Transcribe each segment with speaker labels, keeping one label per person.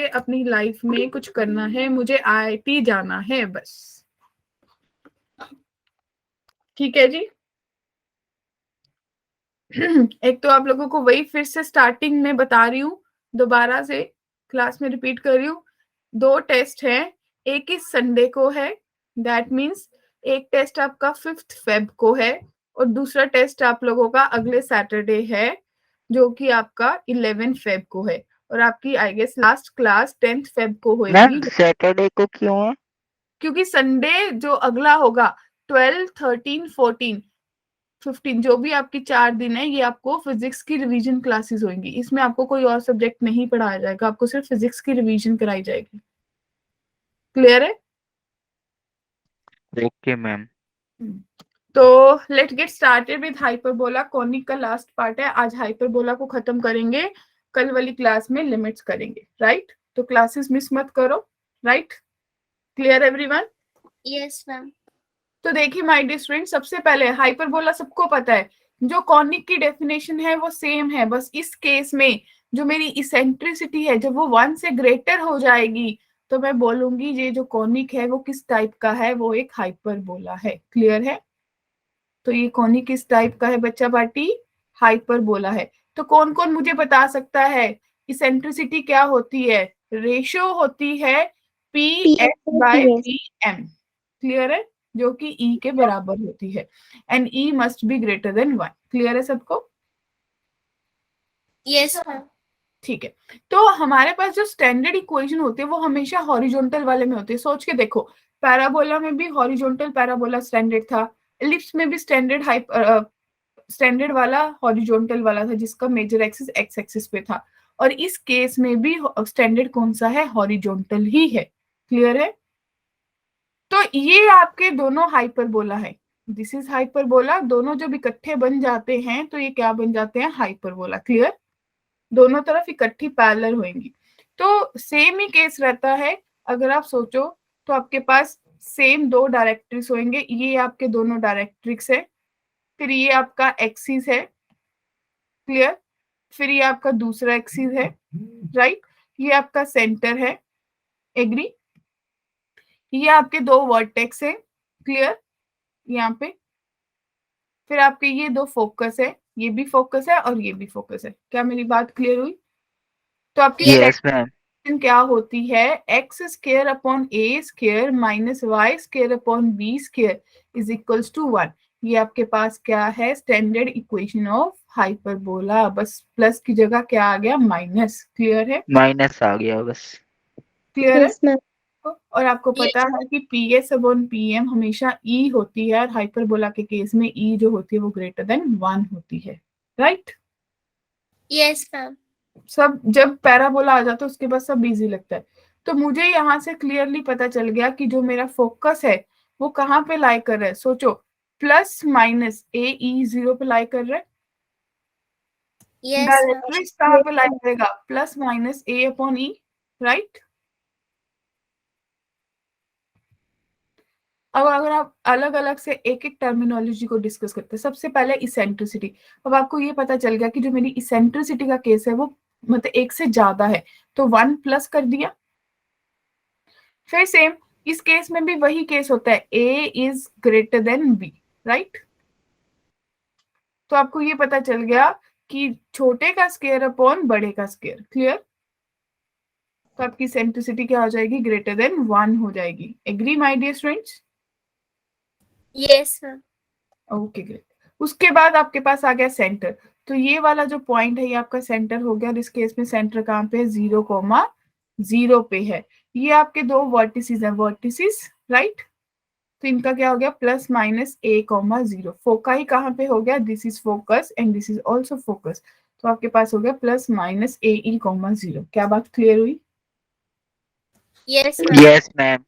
Speaker 1: अपनी लाइफ में कुछ करना है, मुझे आईआईटी जाना है बस। ठीक है जी। एक तो आप लोगों को वही फिर से स्टार्टिंग में बता रही हूँ, दोबारा से क्लास में रिपीट कर रही हूँ। 2 टेस्ट है, एक इस संडे को है, दैट मीन्स एक टेस्ट आपका 5th फेब को है और दूसरा टेस्ट आप लोगों का अगले सैटरडे है जो कि आपका 11 फेब को है। और आपकी I guess last class 10th Feb को
Speaker 2: मैम
Speaker 1: होगी,
Speaker 2: सैटरडे को क्यों है?
Speaker 1: क्योंकि संडे जो अगला होगा 12, 13, 14, 15 जो भी आपकी 4 दिन है, ये आपको फिजिक्स की रिवीजन क्लासेस होंगी। इसमें आपको कोई और सब्जेक्ट नहीं पढ़ाया जाएगा, आपको सिर्फ फिजिक्स की रिवीजन कराई जाएगी। क्लियर है?
Speaker 2: Okay ma'am.
Speaker 1: तो let get started with hyperbola. Conic का लास्ट पार्ट है, आज हाइपरबोला को खत्म करेंगे, कल वाली क्लास में लिमिट्स करेंगे। राइट? तो क्लासेस मिस मत करो। Right? Clear everyone?
Speaker 3: Yes ma'am.
Speaker 1: तो देखिए माय डियर स्टूडेंट, सबसे पहले हाइपरबोला सबको पता है, जो कॉनिक की डेफिनेशन है वो सेम है, बस इस केस में जो मेरी इसेंट्रिसिटी है जब वो 1 से ग्रेटर हो जाएगी तो मैं बोलूंगी ये जो कॉनिक है वो किस टाइप का है, वो एक हाइपरबोला है। क्लियर है? तो ये कॉनिक किस टाइप का है बच्चा पार्टी? हाइपरबोला है। तो कौन कौन मुझे बता सकता है इसेंट्रिसिटी क्या होती है? रेशियो होती है P S by P M. Clear है? जो कि ई के बराबर होती है, and e must be greater than 1। Clear है सबको?
Speaker 3: Yes ma'am.
Speaker 1: ठीक है। तो हमारे पास जो स्टैंडर्ड इक्वेशन होती है वो हमेशा हॉरिजॉन्टल वाले में होती है। सोच के देखो, पैराबोला में भी हॉरिजॉन्टल पैराबोला स्टैंडर्ड था, एलिप्स में भी स्टैंडर्ड वाला हॉरिजॉन्टल वाला था जिसका मेजर एक्सिस एक्स एक्सिस पे था, और इस केस में भी स्टैंडर्ड कौन सा है? हॉरिजॉन्टल ही है। क्लियर है? तो ये आपके दोनों हाइपरबोला है, दिस इज हाइपरबोला। दोनों जब इकट्ठे बन जाते हैं तो ये क्या बन जाते हैं? हाइपरबोला। क्लियर? दोनों तरफ इकट्ठी पैरेलल होंगी। तो सेम ही केस रहता है, अगर आप सोचो तो आपके पास सेम 2 डायरेक्ट्रिक्स होंगे, ये आपके दोनों डायरेक्ट्रिक्स है, फिर ये आपका एक्सिस है। क्लियर? फिर ये आपका दूसरा एक्सिस है। राइट? ये आपका सेंटर है। एग्री? ये आपके 2 वर्टेक्स है। क्लियर? यहाँ पे फिर आपके ये 2 फोकस है, ये भी फोकस है और ये भी फोकस है। क्या मेरी बात क्लियर हुई? तो आपकी
Speaker 2: यस मैम।
Speaker 1: क्या होती है? X square upon a square minus Y square upon b square is equals to 1। ये आपके पास क्या है? Standard equation of hyperbola. बस प्लस की जगह क्या आ गया? माइनस। क्लियर है?
Speaker 2: माइनस आ गया बस।
Speaker 1: क्लियर है?
Speaker 3: Yes ma'am.
Speaker 1: और आपको पता है कि P S upon P M हमेशा ई होती है, और हाइपरबोला के केस में ई जो होती है वो ग्रेटर देन 1 होती है। राइट?
Speaker 3: Yes ma'am.
Speaker 1: सब जब पैराबोला आ जाता है उसके बाद सब इजी लगता है। तो मुझे यहाँ से क्लियरली पता चल गया कि जो मेरा फोकस है वो कहाँ पे लाई कर रहा है। सोचो, प्लस माइनस ए ई 0 पे लाई कर रहा है।
Speaker 3: Yes ma'am.
Speaker 1: डायरेक्ट्रिक्स कहाँ पे लाई करेगा? Plus minus a upon e. Right? अब अगर आप अलग अलग से एक एक टर्मिनोलॉजी को डिस्कस करते हैं, सबसे पहले इसेंट्रिसिटी। अब आपको ये पता चल गया कि जो मेरी इसेंट्रिसिटी का केस है वो मतलब 1 से ज्यादा है, तो 1 प्लस कर दिया। फिर सेम इस केस में भी वही केस होता है, a is greater than b. Right? तो आपको ये पता चल गया कि छोटे का स्केयर अपॉन बड़े का स्केयर। क्लियर? तो आपकी सेंट्रिसिटी क्या हो जाएगी? ग्रेटर देन 1 हो जाएगी। Agree my dear students?
Speaker 3: Yes ma'am.
Speaker 1: Okay great. उसके बाद आपके पास आ गया सेंटर। तो ये वाला जो पॉइंट है ये आपका सेंटर हो गया, इस केस में सेंटर कहाँ पे है? 0,0 पे है। ये आपके 2 वर्टिसेस है, वर्टिसेस। राइट? तो इनका क्या हो गया? प्लस माइनस ए कॉमा 0। फोकाई कहाँ पे हो गया? This is focus and this is also focus. तो आपके पास हो गया प्लस माइनस ए ई कॉमा 0। क्या बात क्लियर हुई?
Speaker 3: Yes ma'am.
Speaker 2: Yes ma'am.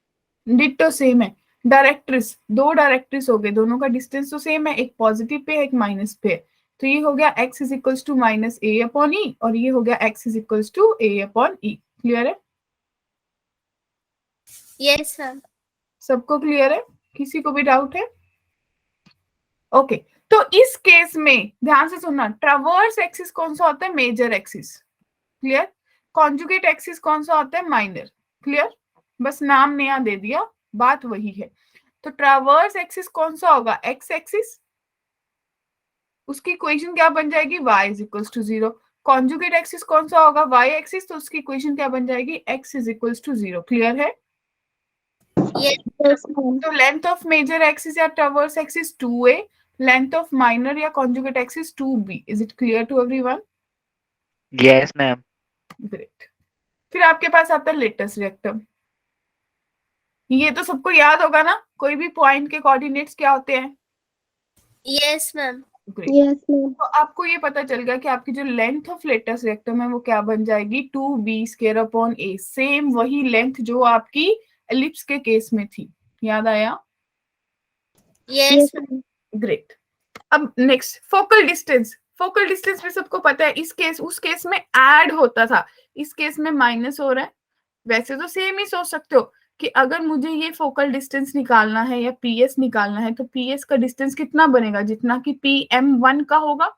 Speaker 1: Ditto same है। डायरेक्ट्रिस, 2 डायरेक्ट्रिस हो गए, दोनों का डिस्टेंस तो सेम है, एक पॉजिटिव पे है एक माइनस पे है। तो ये हो गया x is equals to minus a upon e, और ये हो गया x is equals to a upon e. Clear है?
Speaker 3: Yes ma'am.
Speaker 1: सबको क्लियर है? किसी को भी डाउट है? ओके। तो इस केस में ध्यान से सुनना, ट्रावर्स एक्सिस कौन सा होता है? Major axis. Clear? Conjugate axis कौन सा होता है? माइनर। क्लियर? बस नाम नया दे दिया, बात वही है। तो ट्रावर्स एक्सिस कौन सा होगा? X axis. उसकी इक्वेशन क्या बन जाएगी? y is equals to 0। Conjugate axis कौन सा होगा? y axis. तो उसकी इक्वेशन क्या बन जाएगी? x is equals to 0। Clear है?
Speaker 3: Yes, ma'am.
Speaker 1: तो लेंथ ऑफ मेजर एक्सिस या transverse axis 2a, length of minor या conjugate axis 2b। Is it clear to everyone?
Speaker 2: Yes ma'am.
Speaker 1: Great. फिर आपके पास आता है लेटस रेक्टम। ये तो सबको याद होगा ना, कोई भी पॉइंट के कोऑर्डिनेट्स क्या होते हैं?
Speaker 3: Yes, ma'am.
Speaker 1: Great.
Speaker 3: Yes, ma'am.
Speaker 1: तो आपको ये पता चल गया कि आपकी जो लेंथ ऑफ लेटस रेक्टम है वो क्या बन जाएगी? 2b² सेम वही लेंथ जो आपकी एलिप्स के केस में थी। याद आया?
Speaker 3: Yes, ma'am.
Speaker 1: ग्रेट। अब next focal distance. Focal distance में सबको पता है, इस केस उस केस में ऐड होता था, इस केस में माइनस हो रहा है। वैसे तो सेम ही सोच सकते हो कि अगर मुझे ये फोकल डिस्टेंस निकालना है या पीएस निकालना है तो पीएस का डिस्टेंस कितना बनेगा? जितना कि PM1 का होगा।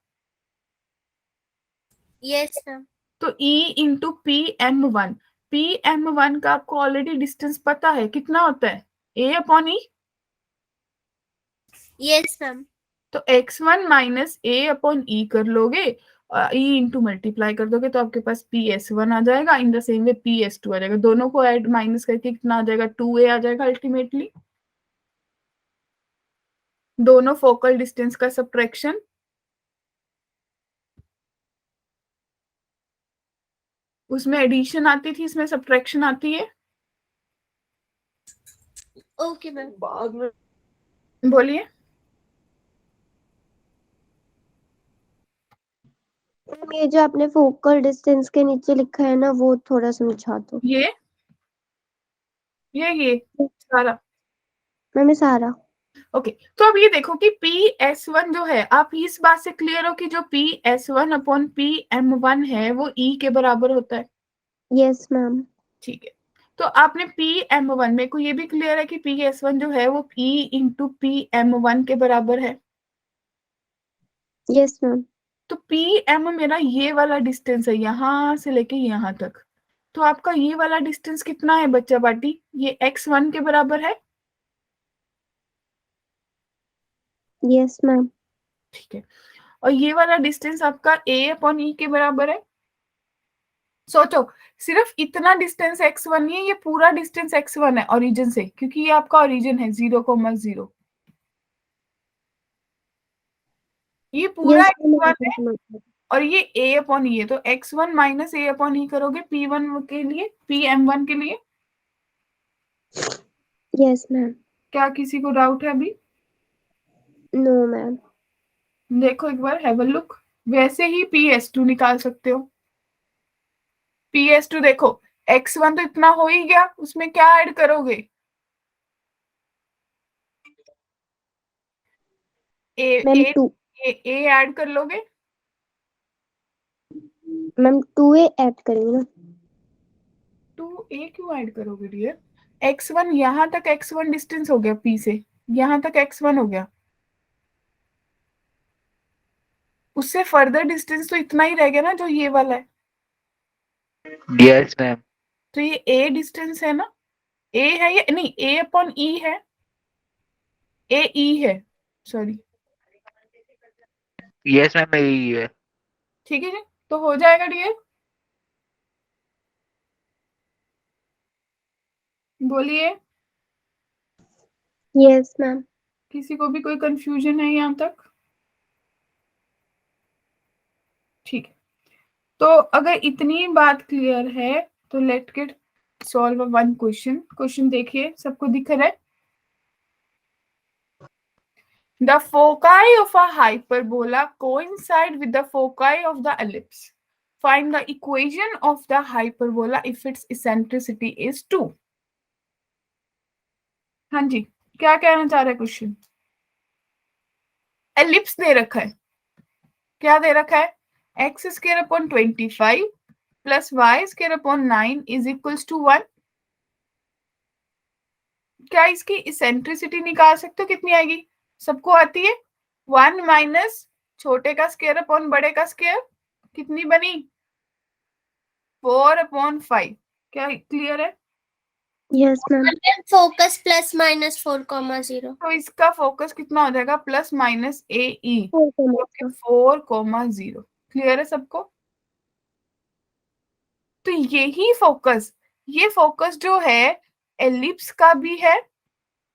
Speaker 3: Yes, ma'am.
Speaker 1: तो E इंटू PM1, PM1 का आपको ऑलरेडी डिस्टेंस पता है कितना होता है? A/E।
Speaker 3: Yes, ma'am.
Speaker 1: तो x1 माइनस A/E कर लोगे, E इंटू मल्टीप्लाई कर दोगे तो आपके पास PS1 आ जाएगा। In the same way PS2 आ जाएगा। दोनों को ऐड माइनस करके कितना आ जाएगा? 2a आ जाएगा अल्टीमेटली। दोनों फोकल डिस्टेंस का सब्ट्रैक्शन। उसमें एडिशन आती थी, इसमें सब्ट्रैक्शन आती है।
Speaker 3: Okay, ma'am.
Speaker 1: बोलिए।
Speaker 4: ये जो आपने फोकल डिस्टेंस के नीचे लिखा है ना, वो थोड़ा समझा दो।
Speaker 1: ये सारा।
Speaker 4: मैम ये सारा।
Speaker 1: ओके तो अब ये देखो कि PS1 जो है, आप इस बात से क्लियर हो कि जो PS1/PM1 है वो E के बराबर होता है।
Speaker 4: Yes ma'am.
Speaker 1: ठीक है। तो आपने PM1 में को ये भी क्लियर है कि PS1 जो है वो E इंटू PM1 के बराबर है।
Speaker 4: Yes ma'am.
Speaker 1: तो PM मेरा ये वाला डिस्टेंस है, यहां से लेके यहां तक। तो आपका ये वाला डिस्टेंस कितना है बच्चा पार्टी? ये x1 के बराबर है।
Speaker 4: Yes ma'am.
Speaker 1: ठीक है। और ये वाला डिस्टेंस आपका A/E के बराबर है। सोचो, सिर्फ इतना डिस्टेंस x1 नहीं है, ये पूरा डिस्टेंस x1 है ओरिजिन से, क्योंकि ये आपका ओरिजिन है 0,0। ये पूरा
Speaker 4: यस
Speaker 1: x1 है
Speaker 4: मैम।
Speaker 1: और ये A/E है। तो x1 माइनस A/E करोगे P1 के लिए, PM1 के लिए।
Speaker 4: Yes ma'am.
Speaker 1: क्या किसी को डाउट है अभी?
Speaker 4: No ma'am.
Speaker 1: देखो एक बार, हैव अ लुक। वैसे ही PS2 निकाल सकते हो। PS2 देखो, x1 तो इतना हो ही गया, उसमें क्या ऐड करोगे? A
Speaker 4: ma'am
Speaker 1: a
Speaker 4: two.
Speaker 1: A add कर लोगे।
Speaker 4: मैम 2a ऐड करेंगे ना।
Speaker 1: 2a क्यों ऐड करोगे डियर? x1 यहाँ तक x1 डिस्टेंस हो गया, P से यहाँ तक x1 हो गया। उससे फर्दर डिस्टेंस तो इतना ही रह गया ना जो ये वाला है।
Speaker 2: Yes ma'am.
Speaker 1: तो ये a डिस्टेंस है ना, a है ये नहीं, A/E है, AE है, सॉरी।
Speaker 2: यस मैम यही है।
Speaker 1: ठीक है जी, तो हो जाएगा डियर। बोलिए।
Speaker 4: Yes ma'am.
Speaker 1: किसी को भी कोई कंफ्यूजन है यहाँ तक? ठीक है। तो अगर इतनी बात क्लियर है तो let gate solve one question. Question देखिए, सबको दिख रहा है? The foci of a hyperbola coincide with the foci of the ellipse. Find the equation of the hyperbola if its eccentricity is 2. हाँ जी, क्या कहना चाह रहा है क्वेश्चन? एलिप्स दे रखा है, क्या दे रखा है? x² / 25 plus y² / 9 is equals to 1। क्या इसकी इसेंट्रिसिटी निकाल सकते हो? कितनी आएगी? सबको आती है। 1 माइनस छोटे का स्क्वायर अपॉन बड़े का स्क्वायर, कितनी बनी? 4/5। क्या क्लियर है?
Speaker 4: Yes ma'am.
Speaker 3: Focus plus minus 4,0।
Speaker 1: तो इसका फोकस कितना हो जाएगा? Plus minus AE
Speaker 4: 4,0।
Speaker 1: 4,0। क्लियर है सबको? तो ये फोकस जो है एलिप्स का भी है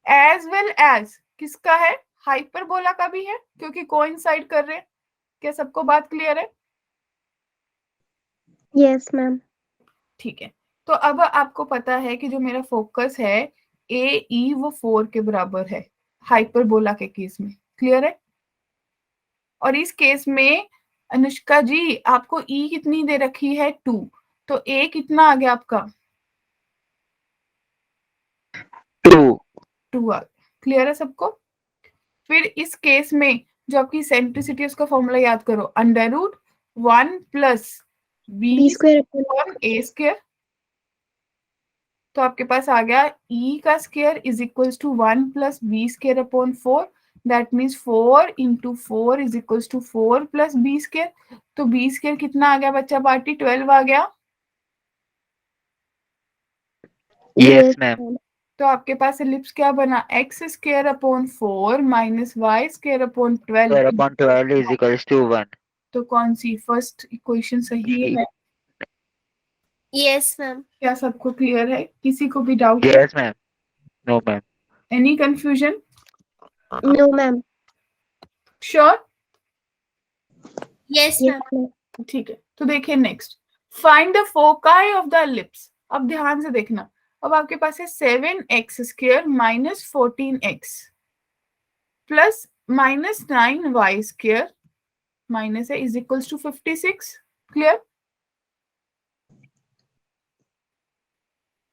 Speaker 1: एज वेल एज किसका है? हाइपरबोला का भी है, क्योंकि कोइंसाइड कर रहे हैं। क्या सबको बात क्लियर है?
Speaker 4: Yes ma'am.
Speaker 1: ठीक है। तो अब आपको पता है कि जो मेरा फोकस है AE वो 4 के बराबर है हाइपरबोला के केस में। क्लियर है? और इस केस में अनुष्का जी आपको E कितनी दे रखी है? 2। तो A कितना आ गया आपका?
Speaker 2: 2
Speaker 1: 2 आ गया। क्लियर है सबको? फिर इस केस में जो आपकी सेंट्रिसिटी उसका फॉर्मूला याद करो, √1 plus
Speaker 4: B
Speaker 1: B
Speaker 4: square
Speaker 1: upon A square. तो आपके पास आ गया E का square is equals to 1 plus B square upon 4। That means 4 into 4 is equals to 4 plus B square. तो B स्क्वायर कितना आ गया बच्चा पार्टी? 12 आ गया।
Speaker 2: Yes ma'am.
Speaker 1: तो आपके पास एलिप्स क्या बना? x square upon 4 minus y square upon 12।
Speaker 2: 4/12 is equals to 1।
Speaker 1: तो कौन सी फर्स्ट इक्वेशन सही है?
Speaker 3: Yes ma'am.
Speaker 1: क्या सबको क्लियर है? किसी को भी डाउट है?
Speaker 2: Yes ma'am. No ma'am.
Speaker 1: Any confusion?
Speaker 4: No ma'am.
Speaker 1: Sure?
Speaker 3: Yes
Speaker 4: yes
Speaker 3: ma'am.
Speaker 4: Ma'am.
Speaker 1: ठीक है। तो देखिए next, find the foci of the ellipse. अब ध्यान से देखना। अब आपके पास है 7x square minus 14x plus minus 9y square minus है is equals to 56। Clear?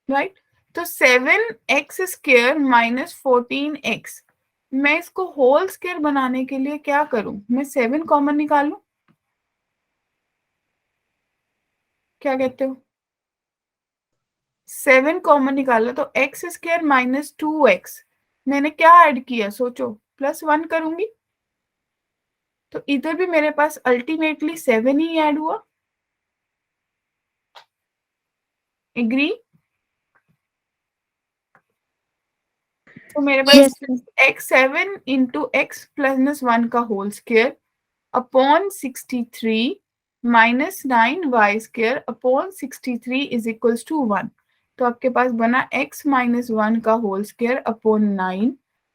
Speaker 1: Right. तो 7x स्क्वायर माइनस 14x, मैं इसको होल स्क्वायर बनाने के लिए क्या करूं? मैं 7 कॉमन निकालूं? क्या कहते हो? 7 कॉमन निकाला तो x स्क्वायर माइनस 2x, मैंने क्या ऐड किया सोचो? +1 करूंगी तो इधर भी मेरे पास अल्टीमेटली 7 ही ऐड हुआ। एग्री? तो मेरे पास
Speaker 4: yes ma'am.
Speaker 1: x7 into x plus 1 का whole square upon 63 minus 9y square upon 63 is equals to 1। तो आपके पास बना x माइनस 1 का whole square upon 9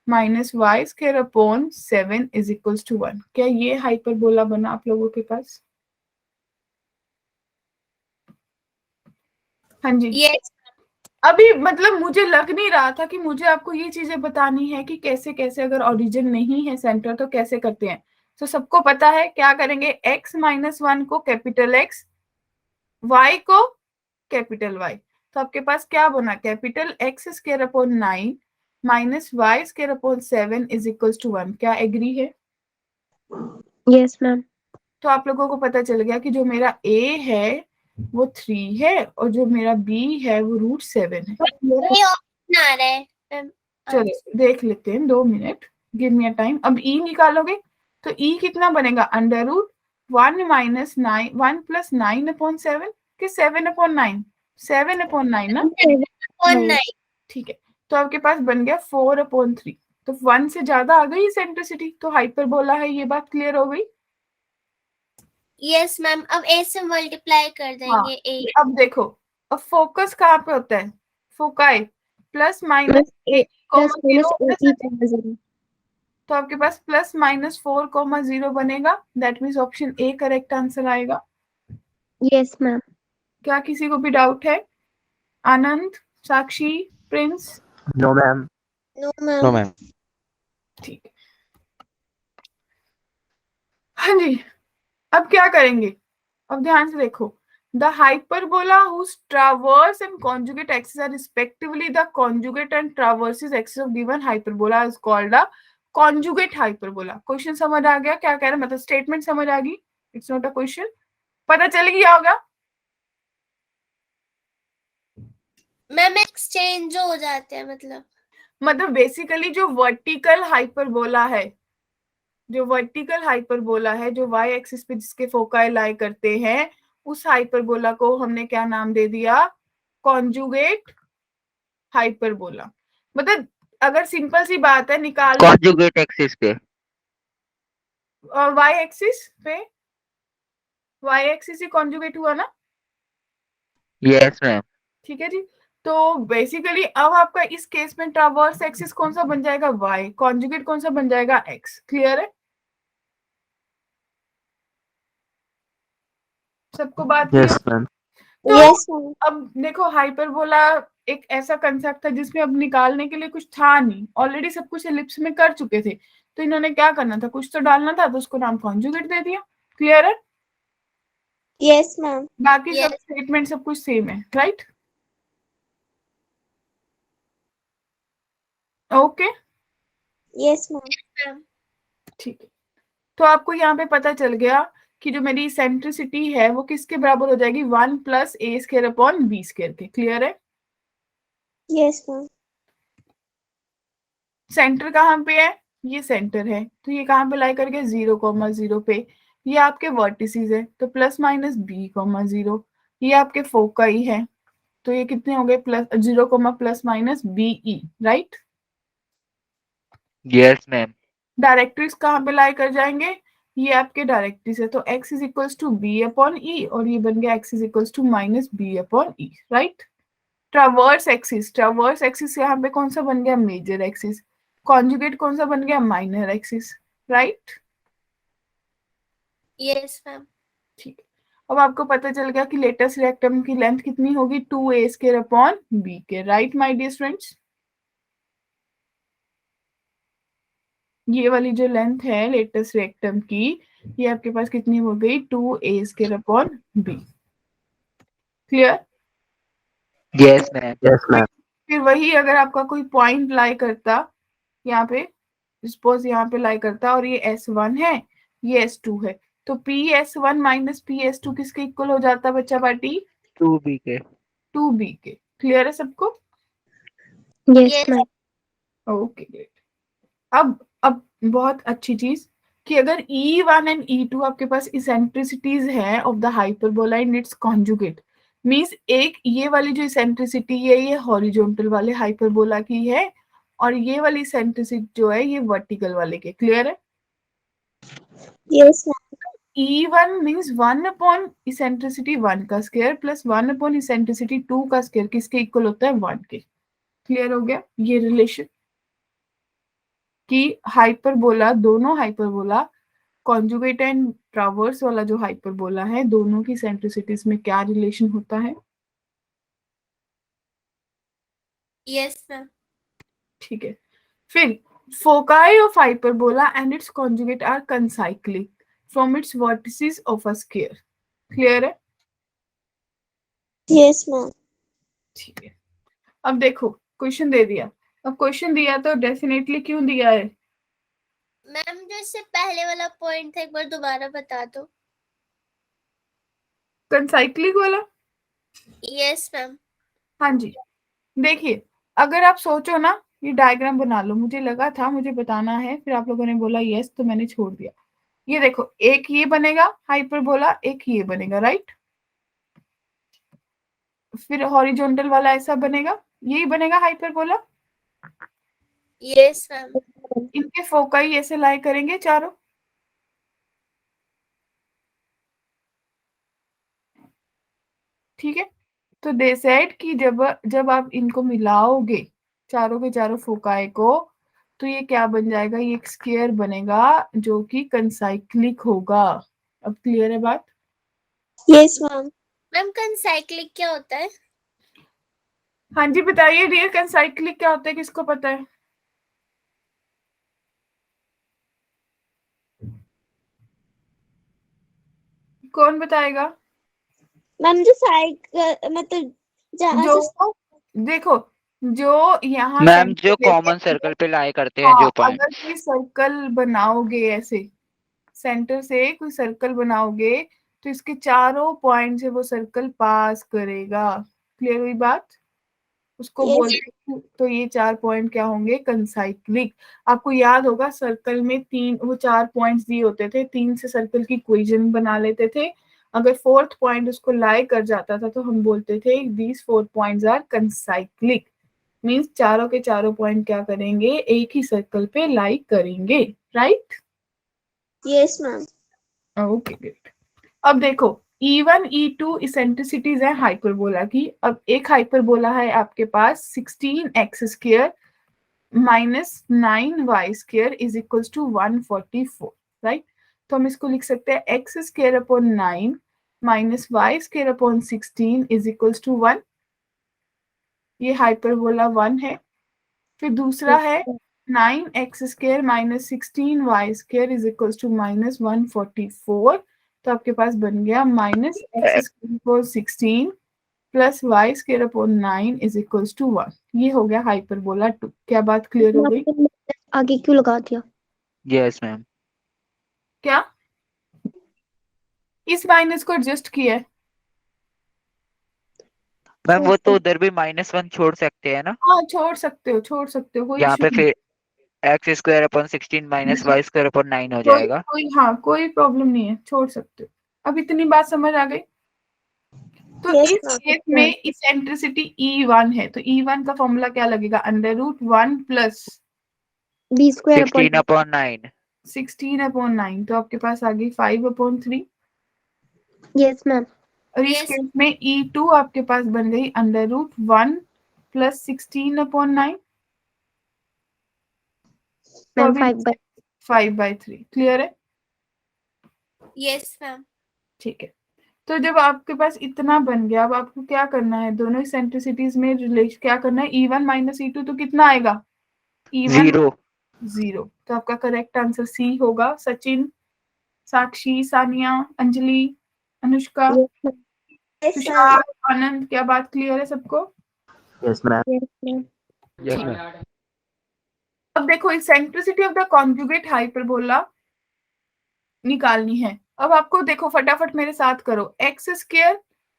Speaker 1: minus y square upon 7 is equals to 1। क्या ये हाइपरबोला बना आप लोगों के पास? हाँ जी।
Speaker 3: यस।
Speaker 1: अभी मतलब मुझे लग नहीं रहा था कि मुझे आपको ये चीजें बतानी है कि कैसे कैसे अगर ओरिजिन नहीं है सेंटर तो कैसे करते हैं। तो सबको पता है क्या करेंगे? x माइनस 1 को कैपिटल X, y को कैपिटल Y। तो आपके पास क्या बना? Capital X square upon 9 minus y square upon 7 is equals to 1। क्या एग्री है?
Speaker 4: Yes ma'am.
Speaker 1: तो आप लोगों को पता चल गया कि जो मेरा A है वो 3 है और जो मेरा B है वो √7 है।
Speaker 3: ये ऑप्शन आ रहा है मैम।
Speaker 1: चलो देख लेते हैं, 2 minute, give me a time. अब E निकालोगे तो E कितना बनेगा? √1 माइनस 9 1 प्लस 9 अपॉन 7 कि 7 अपॉन 9? 7 अपॉन 9 ना?
Speaker 3: और 9।
Speaker 1: ठीक है। तो आपके पास बन गया 4/3। तो 1 से ज्यादा आ गई सेंट्रिसिटी, तो हाइपरबोला है। ये बात क्लियर हो गई?
Speaker 3: Yes ma'am. अब a से मल्टीप्लाई कर
Speaker 1: हाँ।
Speaker 3: देंगे a।
Speaker 1: अब देखो, अब फोकस कहाँ पे होता है? Foci plus minus
Speaker 4: plus
Speaker 1: a
Speaker 4: plus minus
Speaker 1: comma
Speaker 4: 0।
Speaker 1: तो आपके पास +-4,0 बनेगा। That means option a correct answer आएगा।
Speaker 4: Yes ma'am.
Speaker 1: क्या किसी को भी डाउट है? Anand, Sakshi, Prince?
Speaker 2: No ma'am.
Speaker 3: No
Speaker 2: no
Speaker 3: ma'am.
Speaker 2: Ma'am.
Speaker 1: ठीक है। हाँ जी। अब क्या करेंगे? अब ध्यान से देखो। The hyperbola whose traverse and conjugate axes are respectively the conjugate and traverses axis of given hyperbola is called a conjugate hyperbola। Question समझ आ गया क्या कह रहा है? मतलब स्टेटमेंट समझ आ गई। It's not a question. पता चल गया होगा।
Speaker 3: मैम एक्सचेंज हो जाते हैं
Speaker 1: मतलब बेसिकली जो वर्टिकल हाइपरबोला है, जो वर्टिकल हाइपरबोला है, जो y एक्सिस पे जिसके फोकाई लाई करते हैं, उस हाइपरबोला को हमने क्या नाम दे दिया? Conjugate hyperbola. मतलब अगर सिंपल सी बात है निकालना,
Speaker 2: कॉन्जुगेट एक्सिस पे।
Speaker 1: और वाई एक्सिस पे, वाई एक्सिस ही कॉन्जुगेट हुआ ना?
Speaker 2: Yes ma'am.
Speaker 1: ठीक है जी। तो बेसिकली अब आपका इस केस में ट्रावर्स एक्सिस कौन सा बन जाएगा? वाई। कॉन्जुगेट कौन सा बन जाएगा? एक्स। क्लियर है सबको? बात क्लियर?
Speaker 2: Yes ma'am.
Speaker 1: तो
Speaker 4: यस मैम।
Speaker 1: अब देखो, हाइपरबोला एक ऐसा कंसेप्ट था जिसमें अब निकालने के लिए कुछ था नहीं, ऑलरेडी सब कुछ एलिप्स में कर चुके थे, तो इन्होंने क्या करना था, कुछ तो डालना था, तो उसको नाम कॉन्जुगेट दे दिया। क्लियर है?
Speaker 4: Yes ma'am.
Speaker 1: बाकी सब
Speaker 3: Yes.
Speaker 1: स्टेटमेंट सब कुछ सेम है, right? Okay,
Speaker 4: yes ma'am.
Speaker 3: Ma'am.
Speaker 1: ठीक है। तो आपको यहाँ पे पता चल गया कि जो मेरी सेंट्रिसिटी है वो किसके बराबर हो जाएगी? 1 प्लस ए स्क्वायर अपॉन बी स्क्वायर के। क्लियर है?
Speaker 4: Yes ma'am.
Speaker 1: सेंटर कहाँ पे है? ये सेंटर है, तो ये कहाँ पे लाई करके? 0,0 पे। ये आपके वर्टिसेस है, तो प्लस माइनस b,0। ये आपके फोकाई है, तो ये कितने हो गए? Plus 0, plus minus b e, right?
Speaker 2: Yes ma'am.
Speaker 1: Directrix कहाँ पे लाई कर जाएंगे? ये आपके डायरेक्ट्रिक्स है, तो x is equals to b upon e, और ये बन गया x is equals to minus b upon e, right? Transverse axis, transverse axis यहाँ पे कौन सा बन गया? Major axis. कॉन्जुगेट कौन सा बन गया? Minor axis, right?
Speaker 3: Yes, ma'am.
Speaker 1: ठीक है। अब आपको पता चल गया कि लेटेस्ट रेक्टम की लेंथ कितनी होगी? 2a स्क्वायर अपॉन b के, राइट माय डियर स्टूडेंट्स? ये वाली जो लेंथ है लेटेस्ट रेक्टम की, ये आपके पास कितनी हो गई? 2a square upon b। Clear?
Speaker 2: Yes ma'am. Yes ma'am.
Speaker 1: फिर वही अगर आपका कोई पॉइंट लाई करता यहाँ पे, सपोज यहाँ पे लाई करता, और ये S1 है, ये S2 है, तो PS1 माइनस PS2 किसके इक्वल हो जाता बच्चा पार्टी?
Speaker 2: 2b के।
Speaker 1: 2b के। क्लियर है सबको?
Speaker 4: Yes
Speaker 3: Yes.
Speaker 4: Ma'am.
Speaker 1: Okay great. अब बहुत अच्छी चीज कि अगर E1 एंड E2 आपके पास इसेंट्रिसिटीज है of the hyperbola and its conjugate, means एक ये वाली जो इसेंट्रिसिटी है ये हॉरिजॉन्टल वाले हाइपरबोला की है, और ये वाली इसेंट्रिसिटी जो है ये वर्टिकल वाले के। क्लियर है?
Speaker 4: Yes ma'am.
Speaker 1: E1 means 1 upon eccentricity 1 का स्क्वायर प्लस 1 अपॉन इसेंट्रिसिटी 2 का स्क्वायर किसके इक्वल होता है? 1 के। क्लियर हो गया ये रिलेशन कि हाइपरबोला, दोनों हाइपरबोला, कॉन्जुगेट एंड ट्रावर्स वाला जो हाइपरबोला है, दोनों की सेंट्रिसिटीज में क्या रिलेशन होता है?
Speaker 3: Yes, ma'am.
Speaker 1: ठीक है। फिर foci of hyperbola and its conjugate are concyclic from its vertices of a square. Clear है?
Speaker 4: Yes ma'am.
Speaker 1: ठीक है। अब देखो क्वेश्चन दे दिया, अब क्वेश्चन दिया तो डेफिनेटली क्यों दिया है?
Speaker 3: मैम जो इससे पहले वाला पॉइंट था एक बार दोबारा बता दो।
Speaker 1: कंसाइक्लिक वाला?
Speaker 3: Yes ma'am.
Speaker 1: हाँ जी। देखिए, अगर आप सोचो ना, ये डायग्राम बना लो, मुझे लगा था मुझे बताना है, फिर आप लोगों ने बोला यस तो मैंने छोड़ दिया। ये देखो, एक ये बनेगा हाइपरबोला, एक ये बनेगा, राइट? फिर हॉरिजॉन्टल वाला ऐसा बनेगा, यही बनेगा हाइपरबोला।
Speaker 3: Yes ma'am.
Speaker 1: इनके फोकाई ऐसे लाई करेंगे चारों, ठीक है? तो दे सेड कि जब जब आप इनको मिलाओगे चारों के चारों फोकाई को, तो ये क्या बन जाएगा? ये एक स्क्वायर बनेगा जो कि कंसाइक्लिक होगा। अब क्लियर है बात?
Speaker 4: Yes ma'am.
Speaker 3: मैम कंसाइक्लिक क्या होता है?
Speaker 1: हाँ जी बताइए डियर, कंसाइक्लिक क्या होता है, किसको पता है? कौन बताएगा?
Speaker 4: मैम जो साइड मतलब जहाँ
Speaker 1: जो
Speaker 4: से
Speaker 1: देखो, जो यहाँ
Speaker 2: मैम
Speaker 1: सेंटर
Speaker 2: जो
Speaker 1: लेके,
Speaker 2: कॉमन सर्कल पे लाई करते हैं
Speaker 1: हाँ,
Speaker 2: जो
Speaker 1: अगर
Speaker 2: पॉइंट्स।
Speaker 1: कोई सर्कल बनाओगे ऐसे, सेंटर से कोई सर्कल बनाओगे, तो इसके चारों पॉइंट से वो सर्कल पास करेगा। क्लियर हुई बात? उसको
Speaker 4: यस।
Speaker 1: बोलते हैं, तो ये 4 पॉइंट क्या होंगे? कंसाइक्लिक। आपको याद होगा सर्कल में 3 वो 4 पॉइंट्स दिए होते थे, 3 से सर्कल की इक्वेशन बना लेते थे, अगर फोर्थ पॉइंट उसको लाई कर जाता था तो हम बोलते थे दीज 4 पॉइंट्स आर कंसाइक्लिक, मींस चारों के चारों पॉइंट क्या करेंगे, एक ही सर्कल पे लाई करेंगे, right?
Speaker 3: Yes ma'am.
Speaker 1: Okay great. अब देखो E1 E2 इसेंट्रिसिटीज है हाइपरबोला की। अब एक हाइपरबोला है आपके पास 16x² minus 9y² is equals to 144, right? तो हम इसको लिख सकते हैं x² upon 9 minus y² upon 16 is equals to 1। ये हाइपरबोला 1 है। फिर दूसरा है 9x² minus 16y² is equals to minus 144। तो आपके पास बन गया minus x² upon 16 plus y² upon 9 is equals to 1। ये हो गया हाइपरबोला 2। क्या बात क्लियर हो गई?
Speaker 4: आगे क्यों लगा दिया?
Speaker 2: Yes ma'am.
Speaker 1: क्या इस माइनस को एडजस्ट किया है?
Speaker 2: मैम वो तो उधर भी -1 छोड़ सकते हैं ना,
Speaker 1: हाँ छोड़ सकते हो, छोड़ सकते हो, कोई
Speaker 2: यहाँ
Speaker 1: इशू
Speaker 2: पे
Speaker 1: नहीं।
Speaker 2: फिर x² upon 16 minus y² upon 9 हो
Speaker 1: कोई
Speaker 2: जाएगा।
Speaker 1: कोई हाँ कोई प्रॉब्लम नहीं है, छोड़ सकते हो। अब इतनी बात समझ आ गई? तो
Speaker 3: Yes,
Speaker 1: इस
Speaker 3: ma'am.
Speaker 1: केस में इसेंट्रिसिटी E1 है, तो E1 का फॉर्मूला क्या लगेगा, √1 plus
Speaker 4: b² upon
Speaker 2: 16 upon 9।
Speaker 1: 16 upon 9। तो आपके पास आ गई 5 अपॉन 3।
Speaker 4: Yes ma'am.
Speaker 1: और इस
Speaker 3: Yes.
Speaker 1: केस में E2 आपके पास बन गई √1 प्लस 16 अपॉन 9। तो
Speaker 4: मैम
Speaker 1: अभी
Speaker 4: 5/3।
Speaker 1: 5/3 क्लियर है?
Speaker 3: Yes, ma'am.
Speaker 1: ठीक है। तो जब आपके पास इतना बन गया, अब आपको क्या करना है, दोनों इसेंट्रिसिटीज में रिलेशन क्या करना है, E1 माइनस E2 तो कितना आएगा, E1
Speaker 2: 0।
Speaker 1: 0। तो आपका करेक्ट आंसर सी होगा। सचिन, साक्षी, सानिया, अंजलि, अनुष्का,
Speaker 3: Yes,
Speaker 1: तुषार,
Speaker 3: ma'am.
Speaker 1: आनंद, क्या बात क्लियर है सबको?
Speaker 2: Yes ma'am.
Speaker 4: Yes ma'am.
Speaker 2: Yes ma'am.
Speaker 1: अब देखो eccentricity of the conjugate hyperbola निकालनी है। अब आपको देखो फटाफट मेरे साथ करो, x²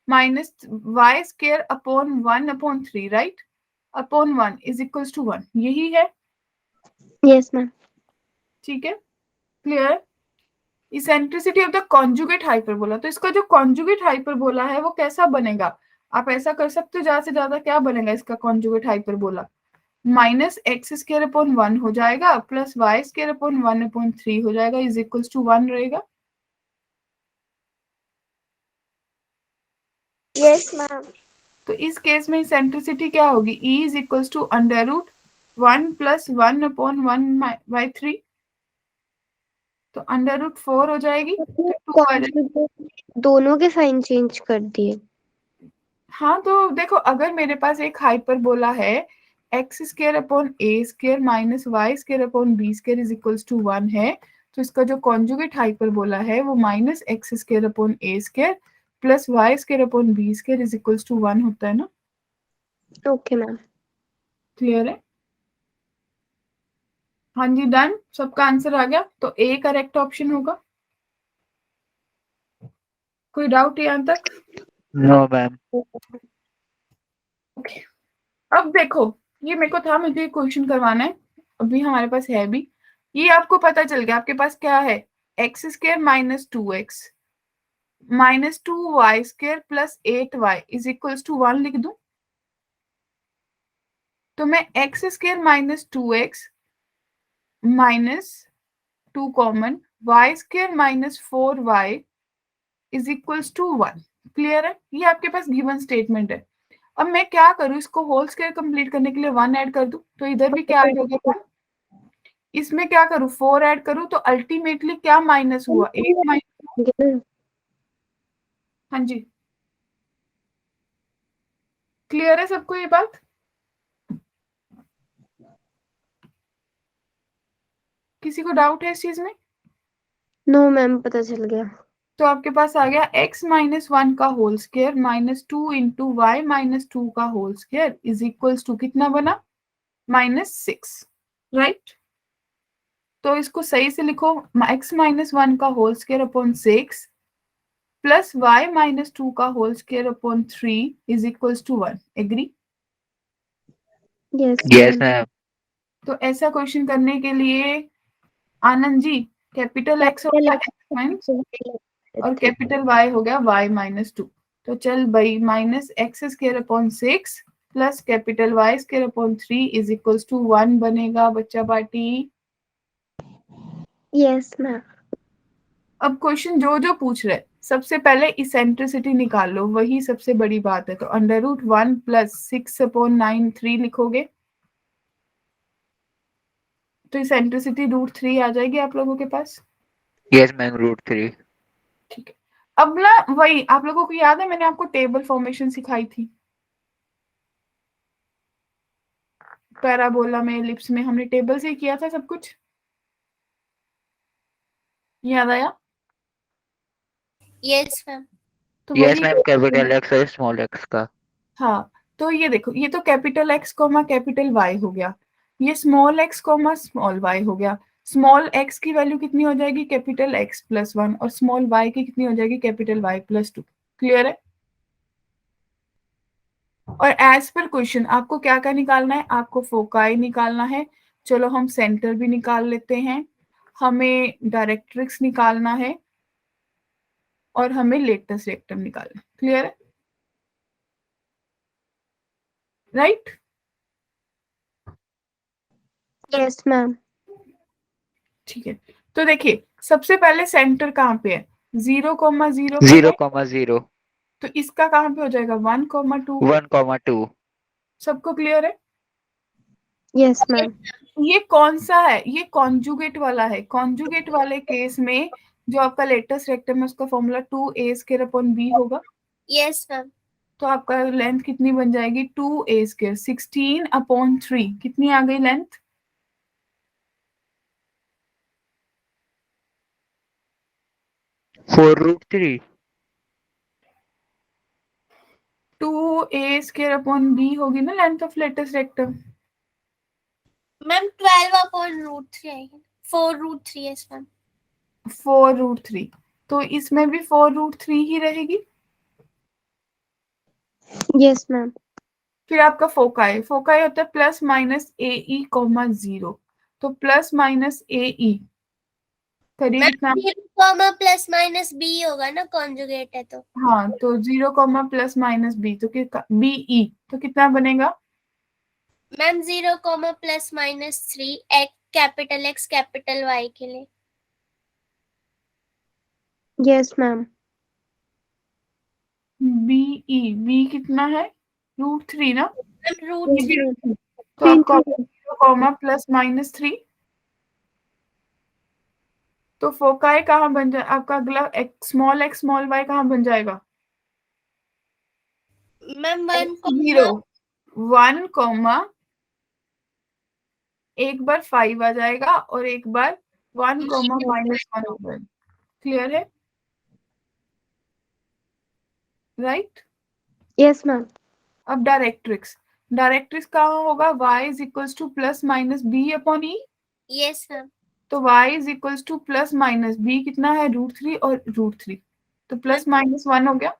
Speaker 1: minus y² upon 1 upon 3, right? Upon 1 is equals to 1, यही है,
Speaker 4: यस मैम।
Speaker 1: ठीक है, clear? Eccentricity of the conjugate hyperbola, तो इसका जो कॉन्जुगेट हाइपरबोला है वो कैसा बनेगा, आप ऐसा कर सकते हो, ज्यादा से ज्यादा क्या बनेगा इसका कॉन्जुगेट हाइपरबोला, -x² अपॉन 1 हो जाएगा प्लस y² अपॉन 1 अपॉन 3 हो जाएगा, इज इक्वल्स टू 1 रहेगा।
Speaker 3: Yes, ma'am.
Speaker 1: तो इस केस में इसेंट्रिसिटी क्या होगी, E is equals to √1 plus 1 upon 1/3। तो √4 हो जाएगी, तो 2 आ जाएगी।
Speaker 4: कॉन्जुगेट दोनों के साइन चेंज कर दिए।
Speaker 1: हाँ तो देखो अगर मेरे पास एक हाइपरबोला है x² upon a² minus y² upon b² is equals to 1 है, तो इसका जो कॉन्जुगेट हाइपरबोला है वो -x² upon a² plus y² upon b² is equals to 1 होता है ना?
Speaker 4: Okay ma'am.
Speaker 1: क्लियर है? हाँ जी डन, सबका आंसर आ गया, तो ए करेक्ट ऑप्शन होगा। कोई डाउट यहाँ तक?
Speaker 2: No ma'am.
Speaker 1: ओके। अब देखो ये मेरे को था, मुझे क्वेश्चन करवाना है, अभी हमारे पास है भी, ये आपको पता चल गया, आपके पास क्या है, x² minus 2x minus 2y² plus 8y is equals to 1 लिख दूं, तो मैं x² minus 2x minus 2 common y² minus 4y is equals to 1। Clear है? ये आपके पास गिवन स्टेटमेंट है। अब मैं क्या करूं, इसको होल स्क्वायर कंप्लीट करने के लिए 1 ऐड कर दूं, तो इधर भी क्या ऐड हो गया, इसमें क्या करूं 4 ऐड करूं, तो अल्टीमेटली क्या माइनस हुआ, 8 माइनस। हाँ जी, क्लियर है सबको ये बात? किसी को डाउट है इस चीज में?
Speaker 4: नो मैम, पता चल गया।
Speaker 1: तो आपके पास आ गया x माइनस 1 का whole square minus 2 into y minus 2 का whole square is equals to कितना बना, -6, राइट? तो इसको सही से लिखो, x माइनस 1 का whole square upon 6 plus y minus 2 का whole square upon 3 is equals to 1। Agree?
Speaker 4: Yes
Speaker 2: yes
Speaker 4: ma'am.
Speaker 2: Ma'am.
Speaker 1: तो ऐसा क्वेश्चन करने के लिए आनंद जी कैपिटल एक्स और
Speaker 4: कैपिटल
Speaker 1: एक्स और कैपिटल वाई हो गया y माइनस 2। तो चल भाई minus X square upon 6 plus capital Y square upon 3 is equals to 1 बनेगा बच्चा पार्टी।
Speaker 4: Yes ma'am.
Speaker 1: अब क्वेश्चन जो जो पूछ रहे सबसे पहले इसेंट्रिसिटी निकाल लो, वही सबसे बड़ी बात है। तो अंडर रूट 1 प्लस 6 अपॉन 9 3 लिखोगे तो इसेंट्रिसिटी रूट 3 आ जाएगी आप लोगों के पास।
Speaker 2: Yes ma'am, √3।
Speaker 1: ठीक है, अब ना वही आप लोगों को याद है मैंने आपको टेबल फॉर्मेशन सिखाई थी पैराबोला में, एलिप्स में, हमने टेबल से ही किया था सब कुछ, याद आया?
Speaker 3: Yes ma'am.
Speaker 1: तो
Speaker 2: यस
Speaker 1: वही
Speaker 2: मैम, कैपिटल एक्स और स्मॉल एक्स का।
Speaker 1: हाँ, तो ये देखो ये तो capital X comma capital Y हो गया, ये small x comma small y हो गया। स्मॉल एक्स की वैल्यू कितनी हो जाएगी कैपिटल एक्स प्लस 1 और स्मॉल वाई की कितनी हो जाएगी कैपिटल वाई प्लस 2। क्लियर है? और एज पर क्वेश्चन आपको क्या क्या निकालना है, आपको फोकाई निकालना है। चलो हम सेंटर भी निकाल लेते हैं, हमें डायरेक्ट्रिक्स निकालना है और हमें लेटस रेक्टम निकालना है। क्लियर है? राइट?
Speaker 4: Yes ma'am.
Speaker 1: ठीक है, तो देखिए सबसे पहले सेंटर कहाँ पे है, 0,0 पे है,
Speaker 2: 0,0,
Speaker 1: तो इसका कहाँ पे हो जाएगा 1,2 पे।
Speaker 2: 1,2।
Speaker 1: सबको क्लियर है?
Speaker 4: Yes ma'am.
Speaker 1: ये कौन सा है, ये कॉन्जुगेट वाला है। कॉन्जुगेट वाले केस में जो आपका लेटेस्ट रेक्टम है उसका फॉर्मूला 2a² होगा।
Speaker 3: Yes ma'am.
Speaker 1: तो आपका लेंथ कितनी बन जाएगी 2a², 16/3 कितनी आ गई लेंथ?
Speaker 2: 4√3।
Speaker 1: 2a² होगी ना length of latus rectum.
Speaker 3: Ma'am 12/√3 आएगी, 4√3। Yes ma'am.
Speaker 1: 4√3, तो इसमें भी 4√3 ही रहेगी।
Speaker 4: Yes ma'am.
Speaker 1: फिर आपका फोकाई, फोकाई होता है प्लस माइनस AE,0, तो प्लस माइनस AE करिए
Speaker 3: मैम
Speaker 1: कितना?
Speaker 3: 0, प्लस माइनस बी होगा ना, कॉन्जुगेट है तो।
Speaker 1: हाँ, तो 0, प्लस माइनस B तो BE तो कितना बनेगा?
Speaker 3: Ma'am 0, plus minus 3 capital X capital Y के लिए।
Speaker 4: Yes ma'am.
Speaker 1: BE, B कितना है √3 ना,
Speaker 3: मैम √3।
Speaker 1: तो आपका 0, प्लस माइनस 3। तो फोकाई कहाँ बन जाए आपका अगला स्मॉल एक्स स्मॉल वाई कहाँ बन जाएगा?
Speaker 3: मैम
Speaker 1: 0, 1, एक बार 5 आ जाएगा और एक बार 1, -1 होगा। क्लियर है? राइट?
Speaker 4: Yes ma'am.
Speaker 1: अब डायरेक्ट्रिक्स, डायरेक्ट्रिक्स कहाँ होगा y is equals to plus minus B/E।
Speaker 3: Yes ma'am.
Speaker 1: तो y is equals to plus minus B कितना है √3 और √3, तो प्लस माइनस 1 हो गया।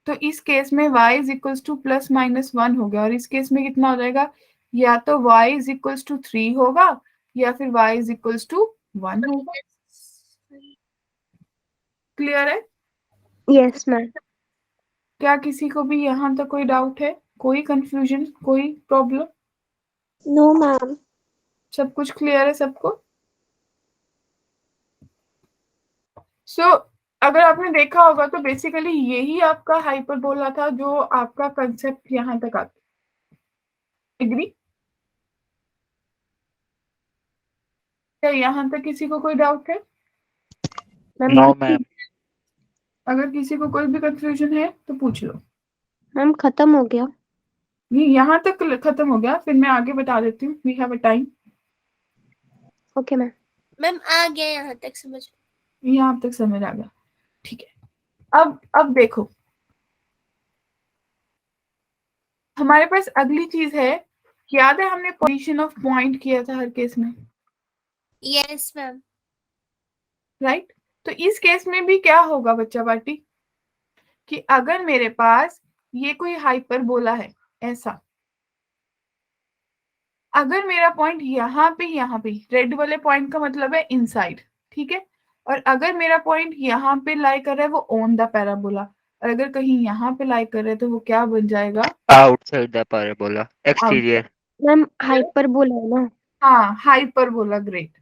Speaker 1: तो इस केस में y is equals to plus minus 1 हो गया और इस केस में कितना हो जाएगा, या तो y इज इक्वल्स टू 3 होगा या फिर y इज इक्वल्स टू 1 होगा। क्लियर है?
Speaker 4: Yes ma'am.
Speaker 1: क्या किसी को भी यहाँ तक कोई डाउट है, कोई कंफ्यूजन, कोई प्रॉब्लम?
Speaker 4: No ma'am.
Speaker 1: सब कुछ क्लियर है सबको? सो अगर आपने देखा होगा तो बेसिकली यही आपका हाइपरबोला था जो आपका कंसेप्ट यहाँ तक आता। एग्री? क्या यहाँ तक किसी को कोई डाउट है?
Speaker 2: No ma'am.
Speaker 1: अगर किसी को कोई भी कंफ्यूजन है तो पूछ लो।
Speaker 4: मैम खत्म हो गया।
Speaker 1: ये यहाँ तक खत्म हो गया, फिर मैं आगे बता देती हूँ, we have a time.
Speaker 4: Okay ma'am.
Speaker 3: Ma'am आ गया यहाँ तक समझ।
Speaker 1: यहाँ तक समझ आ गया? ठीक है, अब देखो हमारे पास अगली चीज है, याद है हमने पोजीशन ऑफ पॉइंट किया था हर केस में,
Speaker 3: यस मैम।
Speaker 1: राइट? तो इस केस में भी क्या होगा बच्चा पार्टी कि अगर मेरे पास ये कोई हाइपरबोला है ऐसा, अगर मेरा पॉइंट यहाँ पे रेड वाले पॉइंट का मतलब है इनसाइड, ठीक है, और अगर मेरा पॉइंट यहाँ पे लाई कर रहा है वो ऑन द पैराबोला, और अगर कहीं यहाँ पे लाई कर रहा है तो वो क्या बन जाएगा?
Speaker 2: Outside the parabola, exterior.
Speaker 4: Ma'am hyperbola है ना?
Speaker 1: हाँ, हाइपरबोला, ग्रेट।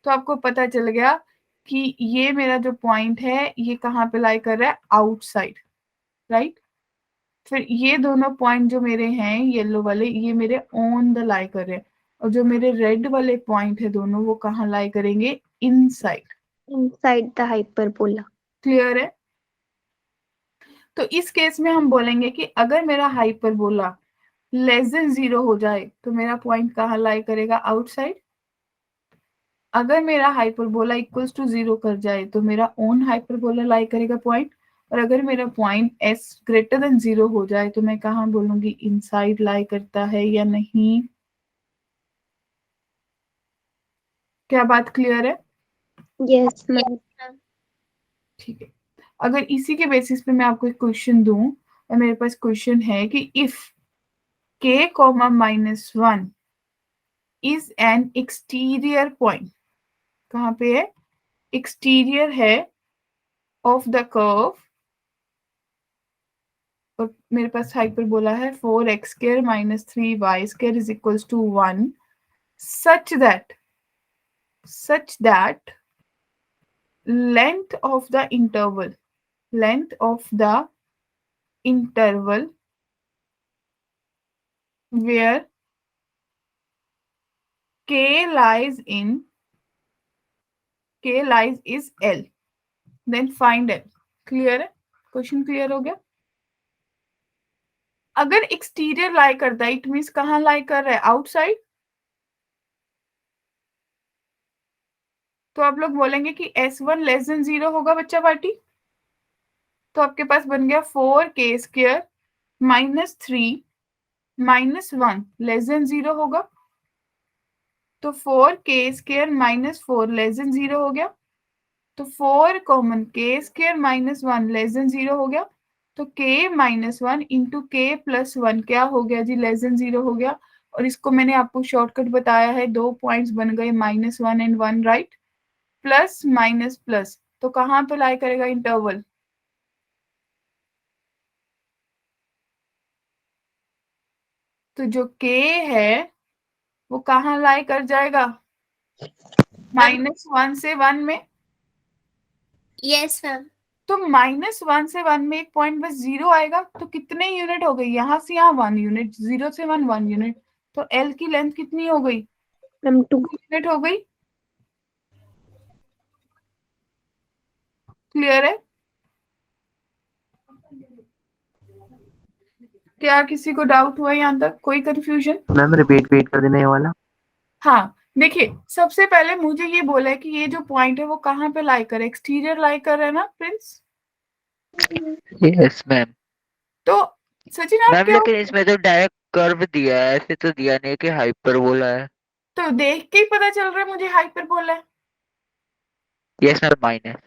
Speaker 1: तो आपको पता चल गया कि ये मेरा जो पॉइंट है ये कहाँ पे लाई कर रहा है? Outside, right. फिर ये दोनों पॉइंट जो मेरे हैं येलो वाले, ये मेरे ऑन द लाई कर रहे हैं, और जो मेरे रेड वाले पॉइंट है दोनों, वो कहाँ लाई करेंगे? Inside.
Speaker 4: Inside the hyperbola.
Speaker 1: Clear है? तो इस केस में हम बोलेंगे कि अगर मेरा हाइपरबोला लेस देन 0 हो जाए तो मेरा पॉइंट कहाँ लाई करेगा? आउटसाइड। अगर मेरा हाइपरबोला इक्वल्स टू 0 कर जाए तो मेरा ओन हाइपरबोला लाई करेगा पॉइंट, और अगर मेरा पॉइंट s ग्रेटर देन 0 हो जाए तो मैं कहाँ बोलूंगी? इनसाइड लाई करता है या नहीं? क्या बात क्लियर है?
Speaker 4: Yes ma'am.
Speaker 1: ठीक है। अगर इसी के बेसिस पे मैं आपको एक क्वेश्चन दूं, और मेरे पास क्वेश्चन है कि if k, -1 is an exterior point, कहाँ पे है? एक्सटीरियर है ऑफ द कर्व, और मेरे पास हाइपरबोला है 4x² - 3y² is equals to 1, such that length of the interval where k lies is L, then find L। Clear है? Question clear हो गया? अगर एक्सटीरियर लाई करता है, इट मीन्स कहाँ लाई कर रहा है? आउटसाइड। तो आप लोग बोलेंगे कि S1 लेस देन 0 होगा बच्चा पार्टी। तो आपके पास बन गया 4k² - 3 - 1 लेस देन 0 होगा, तो 4k² - 4 लेस देन 0 हो गया, तो 4 कॉमन k² - 1 लेस देन 0 हो गया, तो k - 1 इंटू k + 1 क्या हो गया जी? लेस देन 0 हो गया। और इसको मैंने आपको शॉर्टकट बताया है, 2 पॉइंट्स बन गए -1 and 1, right. Plus minus plus, तो कहाँ पे लाई करेगा इंटरवल? तो जो k है वो कहाँ लाई कर जाएगा? -1 से 1 में।
Speaker 3: Yes ma'am.
Speaker 1: तो -1 से 1 में एक पॉइंट बस 0 आएगा, तो कितने यूनिट हो गई? यहाँ से यहाँ 1 यूनिट, 0 से 1 1 यूनिट, तो L की लेंथ कितनी हो गई?
Speaker 4: मैम 2
Speaker 1: यूनिट हो गई। क्लियर है? क्या किसी को डाउट हुआ यहाँ तक? कोई कंफ्यूजन?
Speaker 2: मैम रिपीट कर देना ये वाला।
Speaker 1: हाँ, देखिए सबसे पहले मुझे ये बोला है कि ये जो पॉइंट है वो कहाँ पे लाई कर, एक्सटीरियर लाई कर रहा है ना प्रिंस?
Speaker 2: Yes ma'am.
Speaker 1: तो सचिन आप
Speaker 2: मैम
Speaker 1: क्या,
Speaker 2: लेकिन इसमें तो डायरेक्ट कर्व दिया है, ऐसे तो दिया नहीं कि हाइपरबोला है।
Speaker 1: तो देख के ही पता चल रहा है मुझे हाइपरबोला है।
Speaker 2: Yes ma'am, minus.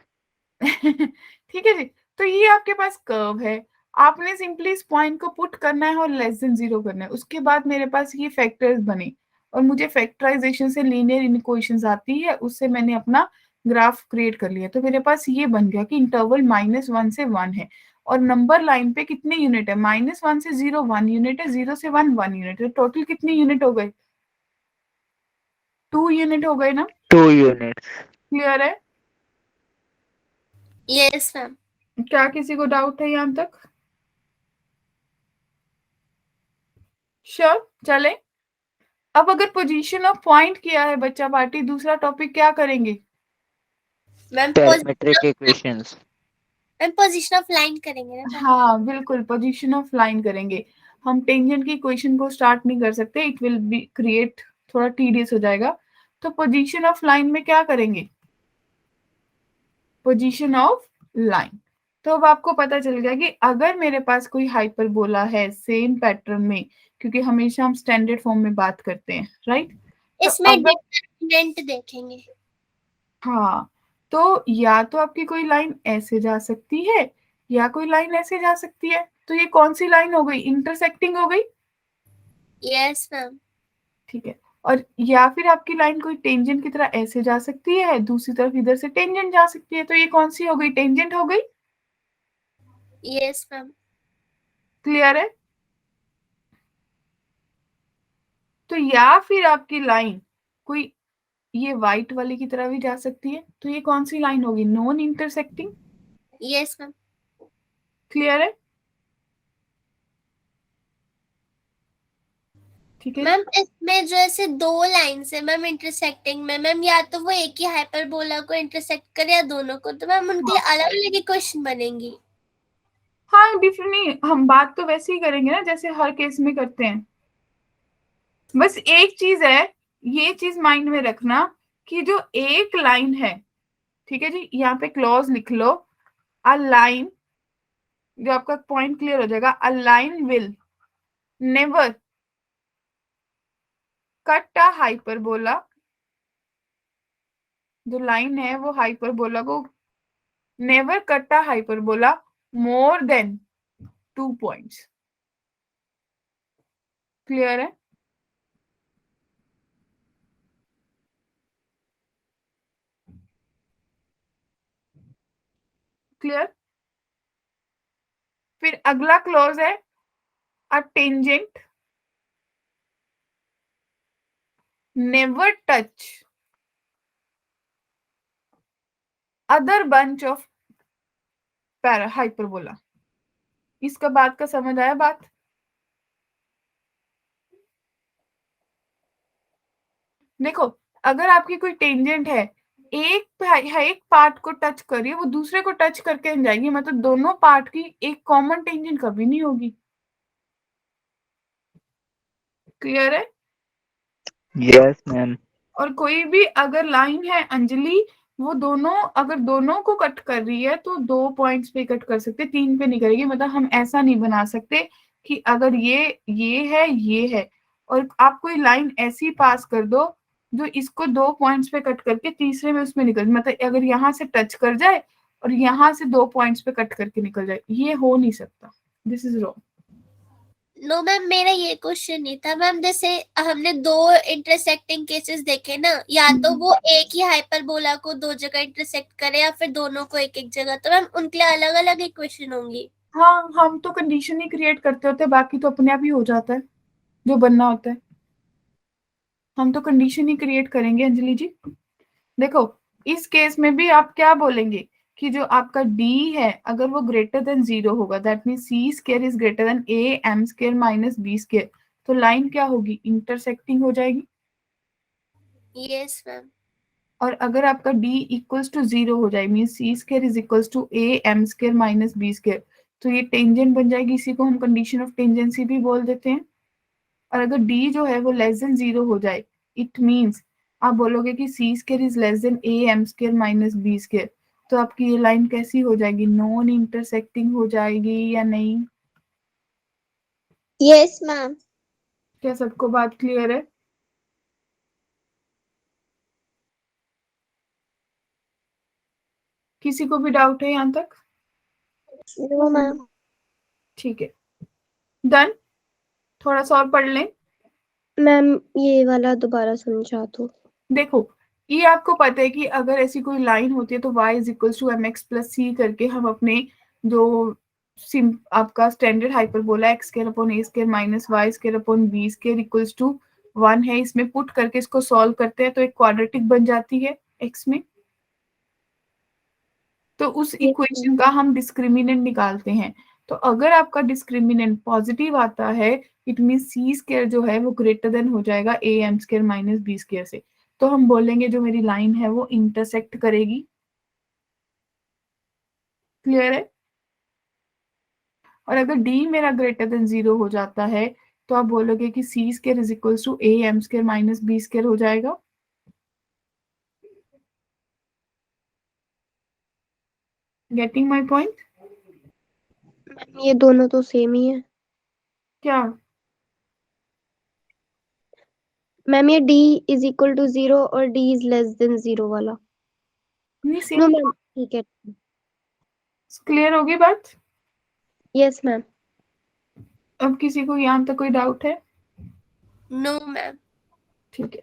Speaker 1: ठीक है जी। तो ये आपके पास कर्व है, आपने सिंपली इस पॉइंट को पुट करना है और लेस देन 0 करना है। उसके बाद मेरे पास ये फैक्टर्स बने, और मुझे फैक्टराइजेशन से लीनियर इक्वेशंस आती है, उससे मैंने अपना ग्राफ क्रिएट कर लिया। तो मेरे पास ये बन गया कि इंटरवल -1 से 1 है, और नंबर लाइन पे कितने यूनिट है? -1 से 0 1 यूनिट है, 0 से 1 1 यूनिट है, टोटल कितने यूनिट हो गए? 2 यूनिट हो गए ना?
Speaker 2: 2 यूनिट्स।
Speaker 1: क्लियर है?
Speaker 3: Yes ma'am.
Speaker 1: क्या किसी को डाउट है यहाँ तक? श्योर, चले। अब अगर पोजीशन ऑफ पॉइंट किया है बच्चा पार्टी, दूसरा टॉपिक क्या करेंगे?
Speaker 3: Ma'am
Speaker 2: parametric equations.
Speaker 3: Position of line करेंगे ना?
Speaker 1: हाँ बिल्कुल, पोजीशन ऑफ लाइन करेंगे। हम टेंजेंट की इक्वेशन को स्टार्ट नहीं कर सकते, इट विल बी क्रिएट, थोड़ा टीडियस हो जाएगा। तो पोजीशन ऑफ लाइन में क्या करेंगे? Position of line. तो अब आपको पता चल गया कि अगर मेरे पास कोई हाइपरबोला है सेम पैटर्न में, क्योंकि हमेशा हम स्टैंडर्ड फॉर्म में बात करते हैं, राइट। तो
Speaker 3: इसमें
Speaker 1: अगर
Speaker 3: डिटरमिनेंट देखेंगे।
Speaker 1: हाँ, तो या तो आपकी कोई लाइन ऐसे जा सकती है या कोई लाइन ऐसे जा सकती है। तो ये कौन सी लाइन हो गई? इंटरसेक्टिंग हो गई।
Speaker 3: Yes ma'am.
Speaker 1: ठीक है। और या फिर आपकी लाइन कोई टेंजेंट की तरह ऐसे जा सकती है, दूसरी तरफ इधर से टेंजेंट जा सकती है, तो ये कौन सी हो गई? टेंजेंट हो गई।
Speaker 3: Yes ma'am.
Speaker 1: क्लियर है? तो या फिर आपकी लाइन कोई ये व्हाइट वाली की तरह भी जा सकती है, तो ये कौन सी लाइन होगी? Non intersecting.
Speaker 3: Yes ma'am.
Speaker 1: Clear है? ठीक है
Speaker 3: मैम इसमें जो ऐसे दो लाइन्स है मैम इंटरसेक्टिंग में, मैम या तो वो एक ही हाइपरबोला को इंटरसेक्ट करे या दोनों को, तो मैम उनके लिए अलग अलग ही क्वेश्चन बनेंगी।
Speaker 1: हाँ, डिफरेंट नहीं, हम बात तो वैसे ही करेंगे ना जैसे हर केस में करते हैं। बस एक चीज है, ये चीज माइंड में रखना कि जो एक लाइन है, ठीक है जी, यहाँ पे क्लॉज लिख लो, अ लाइन, जो आपका पॉइंट क्लियर हो जाएगा, a line will never cut a hyperbola. जो लाइन है वो हाइपरबोला को never cut a hyperbola more than 2 points. Clear है? क्लियर? फिर अगला क्लॉज है a tangent never touch other bunch of para hyperbola. इसका बात का समझ आया बात? देखो, अगर आपकी कोई टेंजेंट है, एक पार्ट को टच करिए, वो दूसरे को टच करके जाएगी, मतलब दोनों पार्ट की एक कॉमन टेंजेंट कभी नहीं होगी। क्लियर है?
Speaker 2: Yes ma'am.
Speaker 1: और कोई भी अगर लाइन है अंजलि, वो दोनों अगर दोनों को कट कर रही है तो 2 पॉइंट्स पे कट कर सकते, 3 पे नहीं करेगी। मतलब हम ऐसा नहीं बना सकते कि अगर ये है और आप कोई लाइन ऐसी पास कर दो जो इसको 2 पॉइंट्स पे कट करके तीसरे में उसमें निकल, मतलब अगर यहाँ से टच कर जाए और यहाँ से 2 पॉइंट्स पे कट करके निकल जाए, ये हो नहीं सकता। This is wrong.
Speaker 3: No ma'am, मेरा ये क्वेश्चन नहीं था मैम। जैसे हमने दो इंटरसेक्टिंग केसेस देखे ना, या तो वो एक ही हाइपरबोला को दो जगह इंटरसेक्ट करे या फिर दोनों को एक एक जगह, तो मैम उनके लिए अलग अलग इक्वेशन होंगी।
Speaker 1: हाँ, हम तो कंडीशन ही क्रिएट करते होते हैं, बाकी तो अपने आप ही हो जाता है जो बनना होता है। हम तो कंडीशन ही क्रिएट करेंगे अंजलि जी। देखो, इस केस में भी आप क्या बोलेंगे कि जो आपका d है अगर वो ग्रेटर देन 0 होगा, that mean c square is greater than a m square minus b square, तो लाइन क्या होगी? इंटरसेक्टिंग हो जाएगी।
Speaker 3: Yes ma'am.
Speaker 1: और अगर आपका d इक्वल्स टू 0 हो जाए, mean c square is equals to a m square minus b square, तो ये टेंजेंट बन जाएगी। इसी को हम कंडीशन ऑफ टेंजेंसी भी बोल देते हैं। और अगर d जो है वो लेस देन 0 हो जाए, इट मींस आप बोलोगे कि c square is less than a m square minus b square, तो आपकी ये लाइन कैसी हो जाएगी? नॉन इंटरसेक्टिंग हो जाएगी या नहीं?
Speaker 4: Yes ma'am.
Speaker 1: क्या सबको बात क्लियर है? किसी को भी डाउट है यहाँ तक?
Speaker 4: No ma'am.
Speaker 1: ठीक है, डन। थोड़ा सा और पढ़ लें।
Speaker 4: मैम ये वाला दोबारा समझा दो।
Speaker 1: देखो, ये आपको पता है कि अगर ऐसी कोई लाइन होती है तो y is equals to m x plus c करके हम अपने जो आपका standard hyperbola x square upon a square minus Y square upon b square equals to 1 है, इसमें पुट करके इसको सॉल्व करते हैं तो एक क्वाड्रेटिक बन जाती है x में। तो उस इक्वेशन का हम डिस्क्रिमिनेंट निकालते हैं। तो अगर आपका डिस्क्रिमिनेंट पॉजिटिव आता है, इट मीन सी स्क्वायर जो है वो ग्रेटर देन हो जाएगा a m square minus b square से, तो हम बोलेंगे जो मेरी लाइन है वो इंटरसेक्ट करेगी। क्लियर है? और अगर डी मेरा ग्रेटर देन 0 हो जाता है तो आप बोलोगे कि c square is equals to a m square minus b square हो जाएगा। Getting my point?
Speaker 4: मैम ये दोनों तो सेम ही है।
Speaker 1: क्या?
Speaker 4: मैम ये d इज इक्वल टू 0 और d इज लेस देन 0 वाला।
Speaker 1: नहीं,
Speaker 4: नो
Speaker 1: सेम।
Speaker 4: मैम ठीक है।
Speaker 1: क्लियर होगी बात?
Speaker 4: Yes ma'am.
Speaker 1: अब किसी को यहाँ तक कोई डाउट है?
Speaker 3: No ma'am.
Speaker 1: ठीक है,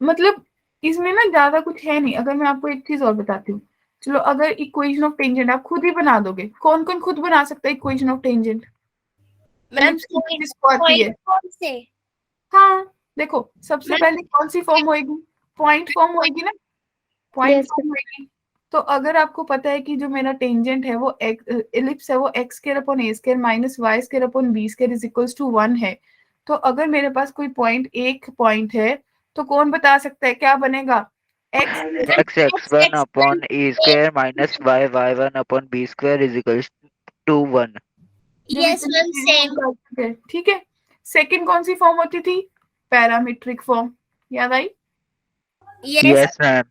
Speaker 1: मतलब इसमें ना ज्यादा कुछ है नहीं। अगर मैं आपको एक चीज और बताती हूँ, चलो अगर इक्वेशन ऑफ टेंजेंट आप खुद ही बना दोगे, कौन कौन खुद बना सकता है equation of tangent?
Speaker 3: Ma'am
Speaker 1: ellipse जिसको आती है।
Speaker 3: कौन से?
Speaker 1: हाँ देखो, सबसे
Speaker 3: मैम
Speaker 1: पहले कौन सी फॉर्म होएगी? पॉइंट फॉर्म होएगी ना, पॉइंट
Speaker 4: Yes,
Speaker 1: फॉर्म होएगी। तो अगर आपको पता है कि जो मेरा टेंजेंट है वो एलिप्स है, वो x square upon a square minus Y square upon b square is equals to 1 है, तो अगर मेरे पास कोई पॉइंट, एक पॉइंट है, तो कौन बता सकता है क्या बनेगा? X
Speaker 2: x x1 upon e square minus y y1 upon b square is equals to 1.
Speaker 3: Yes ma'am same.
Speaker 1: ठीक है। सेकंड कौन सी फॉर्म होती थी? पैरामीट्रिक फॉर्म, याद आई?
Speaker 3: Yes
Speaker 2: Yes, ma'am.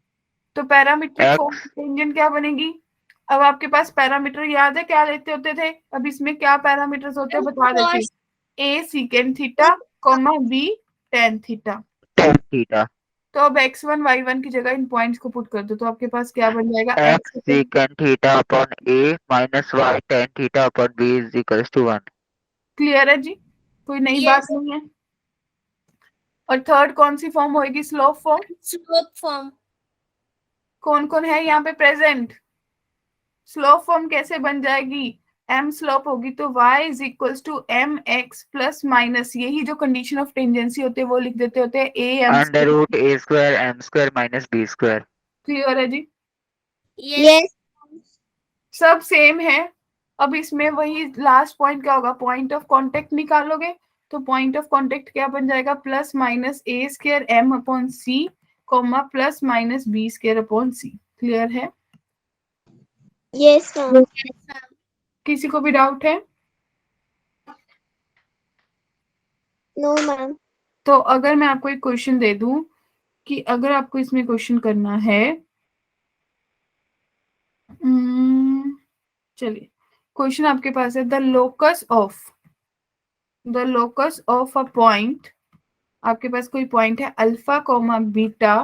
Speaker 1: तो पैरामीट्रिक फॉर्म
Speaker 2: X
Speaker 1: टेंजेंट क्या बनेगी? अब आपके पास पैरामीटर याद है क्या लेते होते थे? अब इसमें क्या पैरामीटर्स होते हैं बता देते हैं। A secant theta comma b tan theta.
Speaker 2: tan theta.
Speaker 1: तो अब x1 y1 की जगह इन पॉइंट्स को पुट कर दो, तो आपके पास क्या बन जाएगा?
Speaker 2: X secant theta upon a minus y tan theta upon b is equals to 1.
Speaker 1: Clear है जी? कोई नई बात नहीं है। और थर्ड कौन सी फॉर्म होगी? Slope form.
Speaker 3: Slope form.
Speaker 1: कौन कौन है यहाँ पे प्रेजेंट? स्लोप फॉर्म कैसे बन जाएगी? m स्लोप होगी तो y is equals to m x plus minus, यही जो कंडीशन ऑफ टेंजेंसी होते हैं वो लिख देते होते हैं a m.
Speaker 2: Under root a square m square minus b square.
Speaker 1: Clear है जी?
Speaker 3: यस
Speaker 1: सब सेम है। अब इसमें वही लास्ट पॉइंट क्या होगा? पॉइंट ऑफ कांटेक्ट निकालोगे, तो पॉइंट ऑफ कांटेक्ट क्या बन जाएगा? Plus minus a square m upon c comma plus minus b square upon c. Clear है?
Speaker 4: yes, ma'am.
Speaker 1: किसी को भी डाउट है?
Speaker 4: No, ma'am.
Speaker 1: तो अगर मैं आपको एक क्वेश्चन दे दूं कि अगर आपको इसमें क्वेश्चन करना है, चलिए क्वेश्चन आपके पास है, the locus of a point, आपके पास कोई पॉइंट है alpha comma beta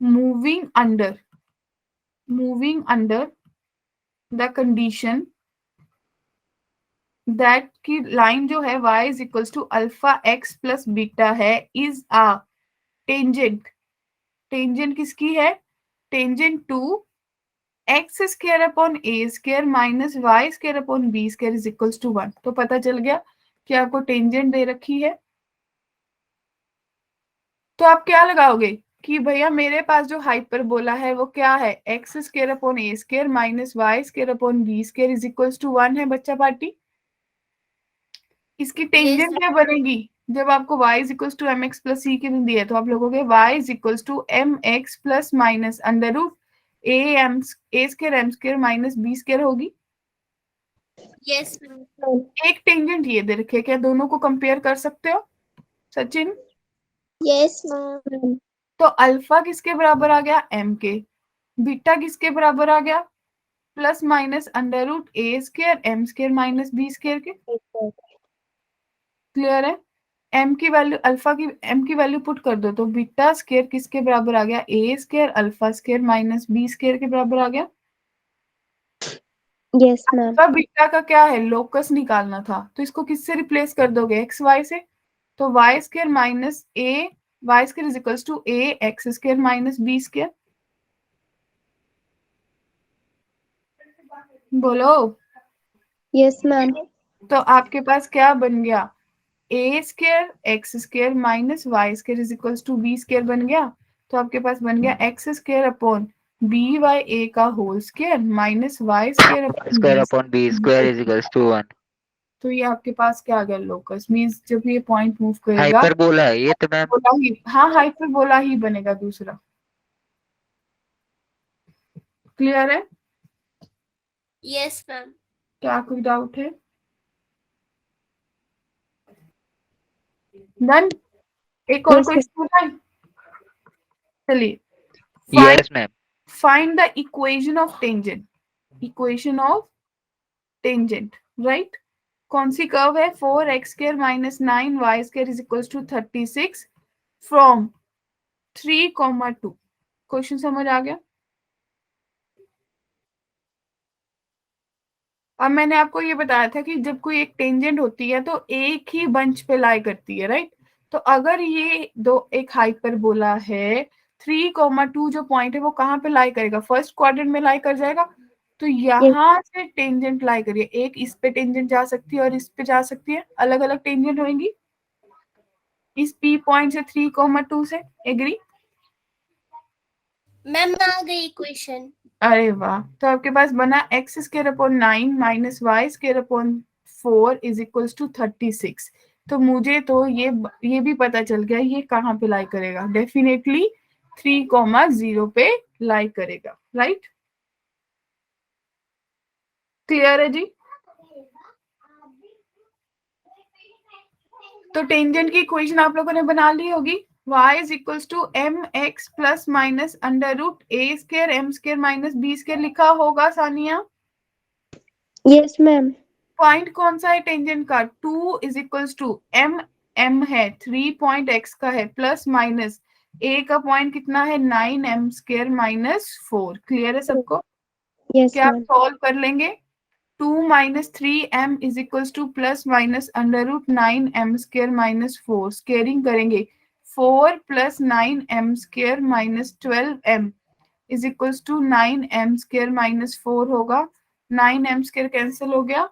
Speaker 1: moving under the condition that की लाइन जो है y is equals to alpha x plus beta है, इज अ टेंजेंट। टेंजेंट किसकी है? Tangent to x square upon a square minus Y square upon b square is equals to 1। तो पता चल गया कि आपको टेंजेंट दे रखी है, तो आप क्या लगाओगे कि भैया मेरे पास जो हाइपरबोला है वो क्या है? X square upon a square minus Y square upon b square is equals to 1 है बच्चा पार्टी। इसकी टेंजेंट क्या बनेगी? जब आपको y is equals to m x plus c की दिया है तो आप लोगोगे y is equals to m x plus minus under root a square m square minus b square होगी।
Speaker 3: यस
Speaker 1: एक टेंजेंट ये दे रखे, क्या दोनों को कंपेयर कर सकते हो सचिन?
Speaker 4: Yes, ma'am.
Speaker 1: तो अल्फा किसके बराबर आ गया? m के। बीटा किसके बराबर आ गया? Plus minus under root a square m square minus b square के। क्लियर है? m की वैल्यू, अल्फा की m की वैल्यू पुट कर दो, तो बीटा स्क्वायर किसके बराबर आ गया? A square alpha square minus b square के बराबर आ गया।
Speaker 4: Yes, ma'am.
Speaker 1: अल्फा बीटा का क्या है? लोकस निकालना था, तो इसको किससे रिप्लेस कर दोगे? एक्स वाई से। तो y square minus a y square is equals to a x square minus b square. बोलो।
Speaker 4: Yes, ma'am.
Speaker 1: तो आपके पास क्या बन गया? A square x square minus Y square is equals to b square बन गया। तो आपके पास बन गया x square upon b y a का whole square minus Y square
Speaker 2: Y square upon b square is equals to 1.
Speaker 1: तो ये आपके पास क्या आ गया? लोकस मींस जब ये पॉइंट मूव करेगा
Speaker 2: हाइपरबोला है ये तो मैम.
Speaker 1: बोला ही, हाँ हाइपरबोला ही बनेगा दूसरा। क्लियर है?
Speaker 3: Yes ma'am.
Speaker 1: क्या कोई डाउट है? डन। एक और
Speaker 4: Yes, ma'am.
Speaker 1: क्वेश्चन है, चलिए।
Speaker 2: Yes, ma'am.
Speaker 1: Find the equation of tangent. Equation of tangent, right? कौन सी कर्व है? 4x square minus 9y square is equals to 36 from 3,2। Question समझ आ गया? अब मैंने आपको ये बताया था कि जब कोई एक टेंजेंट होती है तो एक ही बंच पे लाई करती है, राइट? तो अगर ये दो एक हाइपरबोला है, 3,2 जो पॉइंट है वो कहाँ पे लाई करेगा? फर्स्ट क्वाड्रेंट में लाई कर जाएगा। तो यहाँ से टेंजेंट लाई करिए, एक इस पे टेंजेंट जा सकती है और इस पे जा सकती है, अलग अलग टेंजेंट होंगी इस P पॉइंट से 3,2 से। एग्री?
Speaker 3: मैम आ गई इक्वेशन।
Speaker 1: अरे वाह, तो आपके पास बना x square upon 9 minus Y square upon 4 is equals to 36। तो मुझे तो ये भी पता चल गया ये कहाँ पे लाई करेगा, डेफिनेटली 3,0 पे लाई करेगा, राइट? क्लियर है जी? तो टेंजेंट की इक्वेशन आप लोगों ने बना ली होगी, y is equals to mx plus minus under root a square m square minus b square लिखा होगा सानिया?
Speaker 4: Yes ma'am.
Speaker 1: पॉइंट कौन सा है टेंजेंट का? 2 इज इक्वल्स टू m है, 3 पॉइंट x का है, प्लस माइनस a का पॉइंट कितना है? 9m square minus 4। क्लियर है सबको?
Speaker 4: यस
Speaker 1: क्या
Speaker 4: मैम।
Speaker 1: सॉल्व कर लेंगे? 2 minus 3m is equals to plus minus under root 9m square minus 4। Squaring करेंगे, 4 plus 9m square minus 12m is equals to 9m square minus 4 होगा। 9m square cancel हो गया,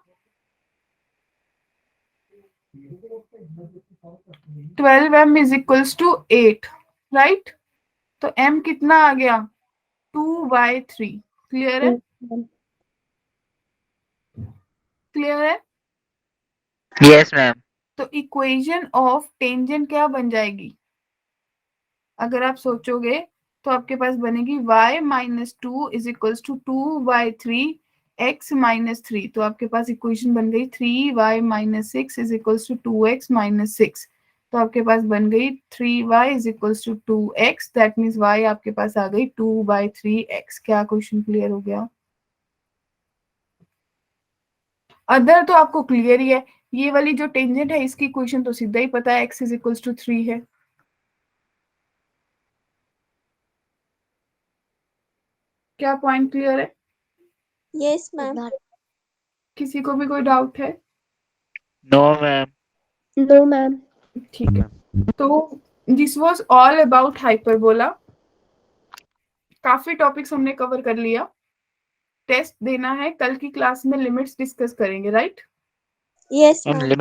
Speaker 1: 12m is equals to 8, right? तो m कितना आ गया? 2/3। Clear है? Clear है?
Speaker 2: Yes ma'am.
Speaker 1: तो इक्वेशन ऑफ टेंजेंट क्या बन जाएगी? अगर आप सोचोगे तो आपके पास बनेगी y minus 2 is equals to 2/3 x minus 3। तो आपके पास इक्वेशन बन गई 3y minus 6 is equals to 2x minus 6। तो आपके पास बन गई 3y is equals to 2x, that means y आपके पास आ गई 2/3x। क्या क्वेश्चन क्लियर हो गया? अदर तो आपको क्लियर ही है, ये वाली जो टेंजेंट है इसकी इक्वेशन तो सीधा ही पता है, x इज इक्वल्स टू 3 है। क्या पॉइंट क्लियर है?
Speaker 3: Yes ma'am.
Speaker 1: किसी को भी कोई डाउट है?
Speaker 2: No ma'am.
Speaker 4: No ma'am.
Speaker 1: ठीक है, तो this was all about hyperbola. काफी टॉपिक्स हमने कवर कर लिया। टेस्ट देना है, कल की क्लास में लिमिट्स डिस्कस करेंगे, right?
Speaker 3: Yes
Speaker 2: ma'am
Speaker 3: ma'am.
Speaker 2: Limit